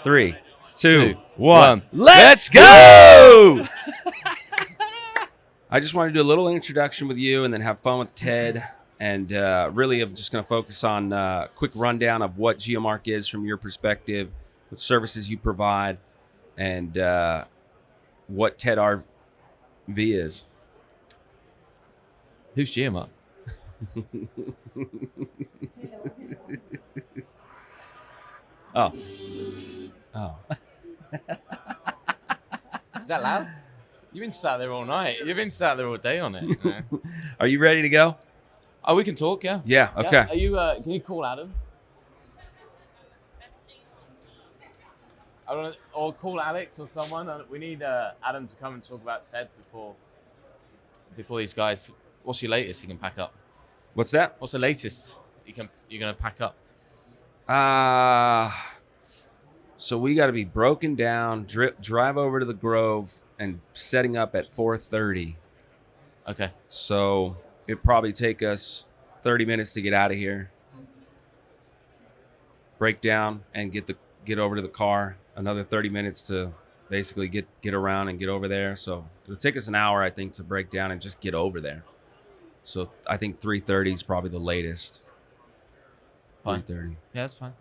3, 2, 1. Let's go! I just wanted to do a little introduction with you and then have fun with Ted. And really, I'm just going to focus on a quick rundown of what GeoMark is from your perspective, what services you provide, and what Ted RV is. Who's GeoMark? Oh. Is that loud? You've been sat there all night. You've been sat there all day on it. You know? Are you ready to go? Oh, we can talk, yeah. Yeah, okay. Yeah. Are you? Can you call Adam? Or call Alex or someone. We need Adam to come and talk about Ted before these guys. What's your latest you can pack up? What's that? What's the latest you're gonna pack up? So we got to be broken down, drive over to the Grove, and setting up at 4:30. Okay. So it'd probably take us 30 minutes to get out of here, break down, and get over to the car. Another 30 minutes to basically get around and get over there. So it'll take us an hour, I think, to break down and just get over there. So I think 3:30 is probably the latest. Fine. 3:30. Yeah, that's fine.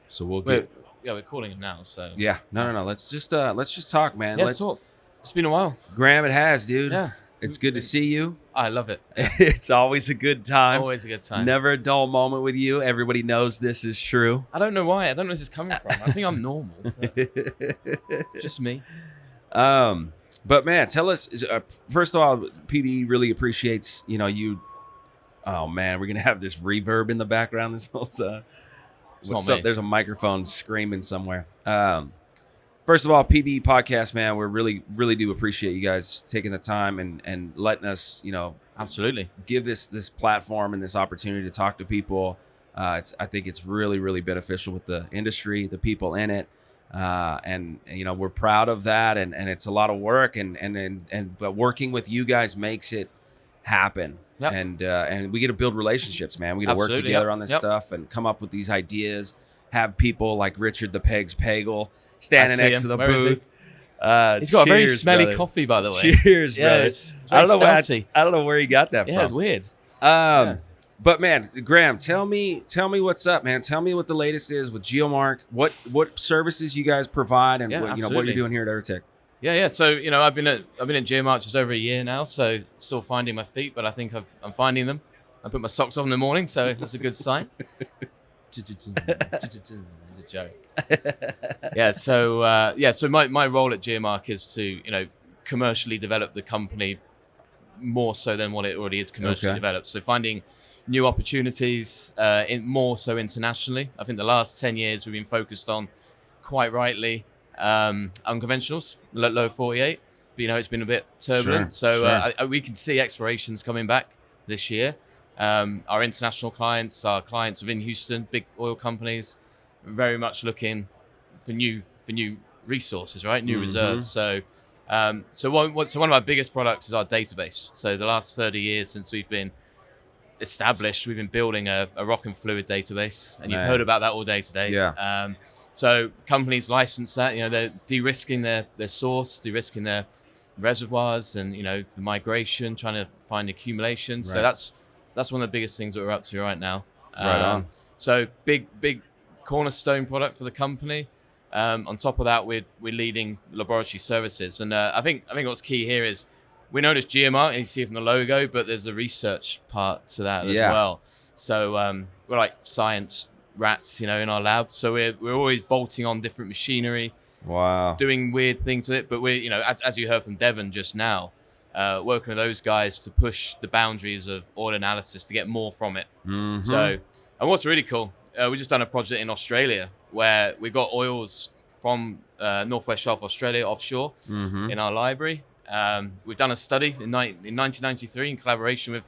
So we'll get. We're calling him now. So Yeah, no. Let's just talk, man. let's talk. It's been a while. Graham, it has, dude. Yeah. It's good to see you. I love it. It's always a good time. Always a good time. Never a dull moment with you. Everybody knows this is true. I don't know why. I don't know where this is coming from. I think I'm normal. Just me. But man, tell us. First of all, PBE really appreciates you. Oh man, we're gonna have this reverb in the background this whole time. What's up? There's a microphone screaming somewhere. First of all, PBE podcast, man, we really do appreciate you guys taking the time and letting us, absolutely give this platform and this opportunity to talk to people. I think it's really beneficial with the industry, the people in it, and we're proud of that. And it's a lot of work, but working with you guys makes it happen. Yep. And we get to build relationships, man. We get to work together on this stuff and come up with these ideas. Have people like Richard the Pegs Pagel standing next to the booth. He's got a very smelly coffee, by the way. Cheers, brother. It's I don't know where he got that from. Yeah, it's weird. But man, Graham, tell me what's up, man. Tell me what the latest is with GeoMark. What services you guys provide, and what you're doing here at Aerotech. Yeah. So I've been at GeoMark just over a year now. So still finding my feet, but I think I'm finding them. I put my socks on in the morning, so that's a good sign. It's a joke. So my role at GeoMark is to commercially develop the company more so than what it already is commercially developed. So finding new opportunities, more so internationally. I think the last 10 years we've been focused on, quite rightly, unconventionals, low 48. But it's been a bit turbulent. We can see explorations coming back this year. Our international clients, our clients within Houston, big oil companies, very much looking for new resources, right? New reserves. So one of our biggest products is our database. So the last 30 years since we've been established, we've been building a rock and fluid database, and you've heard about that all day today. Yeah. So companies license that. They're de-risking their source, de-risking their reservoirs, and the migration, trying to find accumulation. Right. So that's one of the biggest things that we're up to right now. Right on. So big cornerstone product for the company. On top of that, we're leading laboratory services, and I think what's key here is we're known as GeoMark, and you see it from the logo, but there's a research part to that as well. So we're like science rats, in our lab. So we're always bolting on different machinery. Wow. Doing weird things with it, but we're as you heard from Devon just now, working with those guys to push the boundaries of oil analysis to get more from it. Mm-hmm. So, and what's really cool, we just done a project in Australia where we got oils from Northwest Shelf Australia offshore in our library. We've done a study in 1993 in collaboration with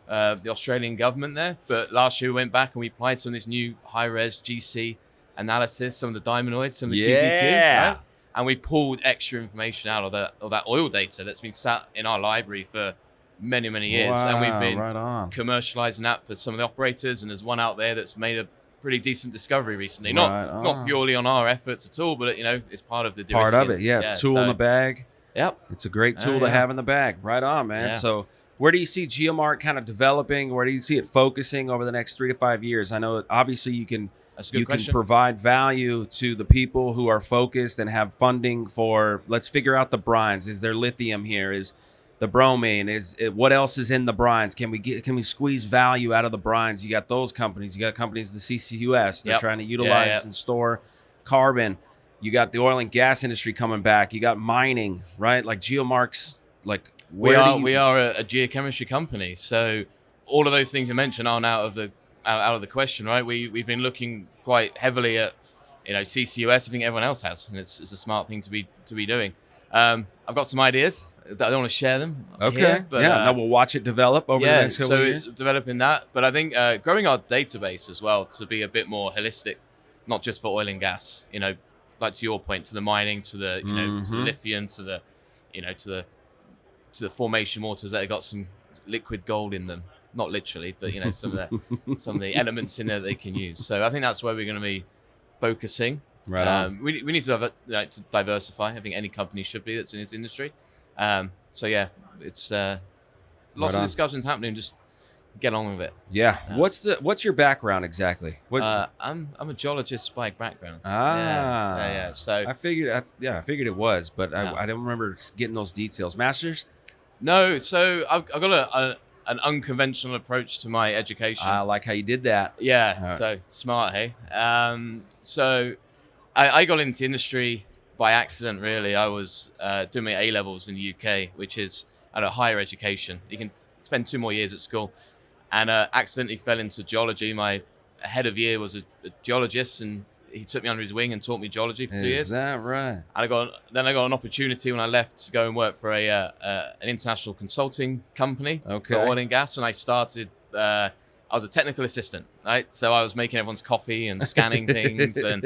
the Australian government there. But last year we went back and we applied some of this new high-res GC analysis, some of the diamonoids, some of the QBQ, right? And we pulled extra information out of that oil data that's been sat in our library for many years. Wow, and we've been right on. commercializing that for some of the operators. And there's one out there that's made pretty decent discovery recently. Right Not purely on our efforts at all, but it's part of the part of it. Yeah, it's a tool in the bag. Yep, it's a great tool to have in the bag. Right on, man. Yeah. So where do you see GeoMark kind of developing? Where do you see it focusing over the next 3 to 5 years? I know obviously you can provide value to the people who are focused and have funding for, let's figure out the brines. Is there lithium here? Is the bromine? What else is in the brines? Can we squeeze value out of the brines? You got those companies. You got companies, the CCUS. They're trying to utilize and store carbon. You got the oil and gas industry coming back. You got mining, right? Like GeoMark's, like we are a geochemistry company. So all of those things you mentioned aren't out of the question, right? We've been looking quite heavily at CCUS. I think everyone else has, and it's a smart thing to be doing. I've got some ideas. I don't want to share them. Okay. Here, but, no, we'll watch it develop over the next couple of years. So developing that, but I think growing our database as well to be a bit more holistic, not just for oil and gas. Like to your point, to the mining, to the to the lithium, to the to the formation waters that have got some liquid gold in them. Not literally, but some of the elements in there that they can use. So I think that's where we're going to be focusing. Right on. We need to diversify. I think any company should be that's in its industry. So yeah, it's lots of discussions happening. Just get on with it. Yeah. What's your background exactly? I'm a geologist by background. Yeah. So I figured it was, but I don't remember getting those details. Masters? No. So I've got an unconventional approach to my education. I like how you did that. Yeah. So smart, hey. So I got into industry by accident, really. I was doing my A-levels in the UK, which is at a higher education. You can spend 2 more years at school. And accidentally fell into geology. My head of year was a geologist, and he took me under his wing and taught me geology for 2 years. Is that right? And I got an opportunity when I left to go and work for an international consulting company for oil and gas. And I started. I was a technical assistant, right? So I was making everyone's coffee and scanning things, and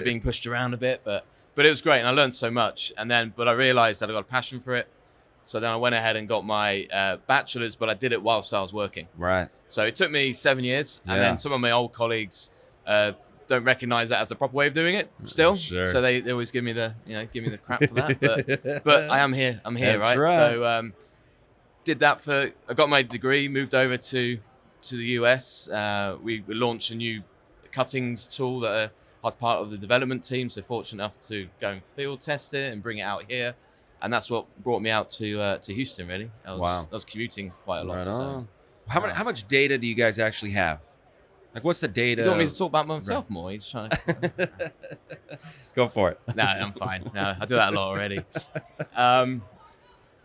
being pushed around a bit, but it was great, and I learned so much. But I realized that I got a passion for it. So then I went ahead and got my bachelor's, but I did it whilst I was working. Right. So it took me 7 years, and then some of my old colleagues don't recognize that as the proper way of doing it still. Sure. So they always give me the crap for that. But I am here. I'm here, That's right? So did that I got my degree, moved over to the US. We launched a new cuttings tool that I was part of the development team. So fortunate enough to go and field test it and bring it out here. And that's what brought me out to Houston, really. I was commuting quite a lot. Right on. How much data do you guys actually have? Like, what's the data? You want me to talk about myself more? He's trying to... Go for it. No, I'm fine. No, I do that a lot already.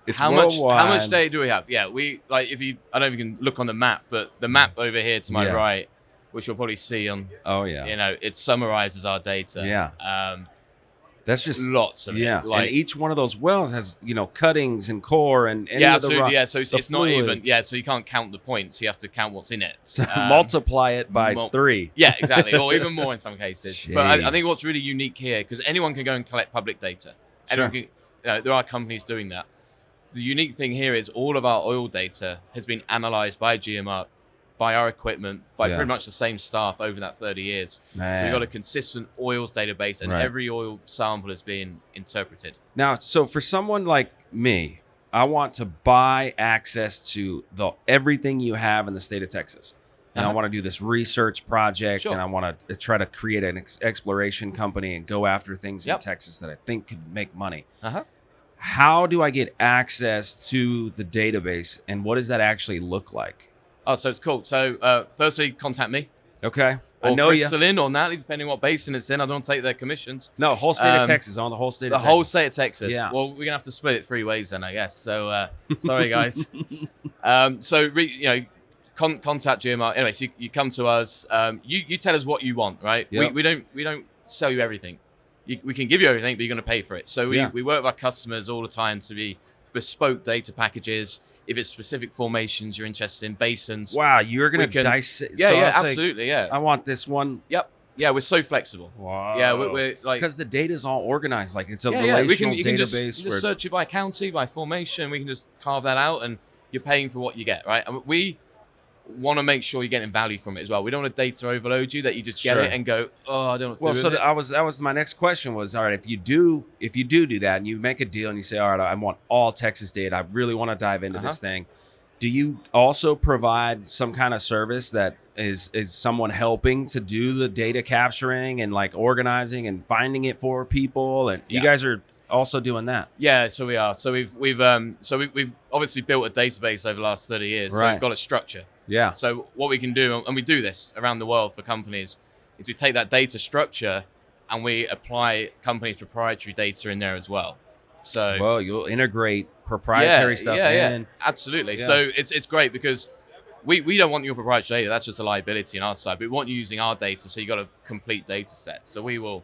It's how worldwide. much data do we have? Yeah, I don't know if you can look on the map, but the map over here to my right, which you'll probably see on. Oh yeah. It summarizes our data. Yeah. That's just lots of it. Yeah, and each one of those wells has cuttings and core and absolutely. So it's not fluids. even. Yeah, so you can't count the points. You have to count what's in it. Multiply it by 3. Yeah, exactly, or even more in some cases. Jeez. But I think what's really unique here, because anyone can go and collect public data. Sure. There are companies doing that. The unique thing here is all of our oil data has been analyzed by GeoMark, by our equipment, by pretty much the same staff over that 30 years. Man. So we've got a consistent oils database, and every oil sample is being interpreted. Now, so for someone like me, I want to buy access to everything you have in the state of Texas. And I want to do this research project, and I want to try to create an exploration company and go after things in Texas that I think could make money. How do I get access to the database, and what does that actually look like? Oh, so it's cool. So firstly, contact me. Okay. I know you. Crystal or Natalie, depending what basin it's in. I don't take their commissions. No, whole state of Texas. On the whole state of Texas. The whole state of Texas. Yeah. Well, we're going to have to split it 3 ways then, I guess. So sorry, guys. Contact GeoMark. Anyway, so you come to us. You tell us what you want, right? Yep. We don't sell you everything. We can give you everything, but you're going to pay for it. So we work with our customers all the time to be bespoke data packages. If it's specific formations you're interested in, basins. Wow, you're going to dissect. Yeah, absolutely, yeah. I want this one. Yep. Yeah, we're so flexible. Wow. Yeah, we're like... Because the data's all organized. Like, it's a relational you can database. just search it by county, by formation. We can just carve that out, and you're paying for what you get, right? And want to make sure you're getting value from it as well. We don't want to data overload you that you just get Sure. it and go, oh, I don't know what to Well, do so with it. that was my next question was, all right, if you do that and you make a deal and you say, all right, I want all Texas data, I really want to dive into this thing. Do you also provide some kind of service that is someone helping to do the data capturing and like organizing and finding it for people? And you guys are also doing that? Yeah, so we are. So we've obviously built a database over the last 30 years. So Right. we've got a structure. Yeah. So what we can do, and we do this around the world for companies, is we take that data structure and we apply companies' proprietary data in there as well. So well, you'll integrate proprietary stuff in. Absolutely. Yeah. So it's great because we don't want your proprietary data. That's just a liability on our side. But we want you using our data, so you got a complete data set. So we will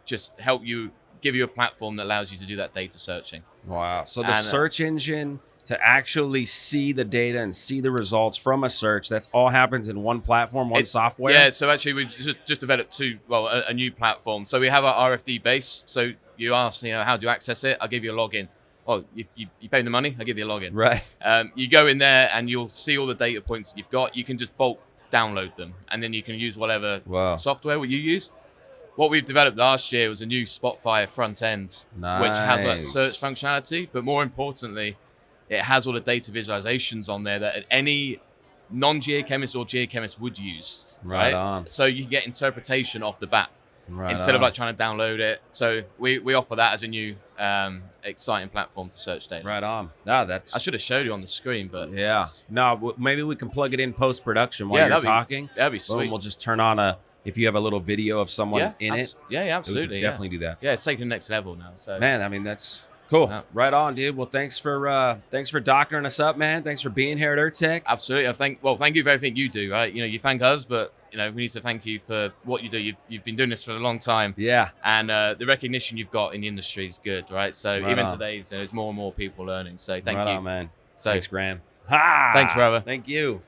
just help you, give you a platform that allows you to do that data searching. Wow. So the search engine to actually see the data and see the results from a search, that all happens in one platform, one software? Yeah, so actually we've just developed a new platform. So we have our RFD base. So you ask, how do you access it? I'll give you a login. Well, you pay the money, I'll give you a login. Right. You go in there and you'll see all the data points that you've got. You can just bulk download them, and then you can use whatever software you use. What we've developed last year was a new Spotfire front end, which has that search functionality, but more importantly, it has all the data visualizations on there that any non-geochemist or geochemist would use. Right on. So you can get interpretation off the bat instead of like trying to download it. So we offer that as a new exciting platform to search data. Right on. That's. I should have showed you on the screen, but yeah. No, maybe we can plug it in post-production while you're talking. That'd be sweet. Boom, we'll just turn on if you have a little video of someone in it. Yeah, absolutely. We can definitely do that. Yeah, it's taking the next level now. So man, I mean, that's cool. Right on, dude. Well, thanks for doctoring us up, man. Thanks for being here at EarthTech. Absolutely. Thank you for everything you do, right? You thank us, but we need to thank you for what you do. You've been doing this for a long time. Yeah. And the recognition you've got in the industry is good, right? So even today, there's more and more people learning. So thank you. Right on, man. So thanks, Graham. Ha! Thanks, brother. Thank you.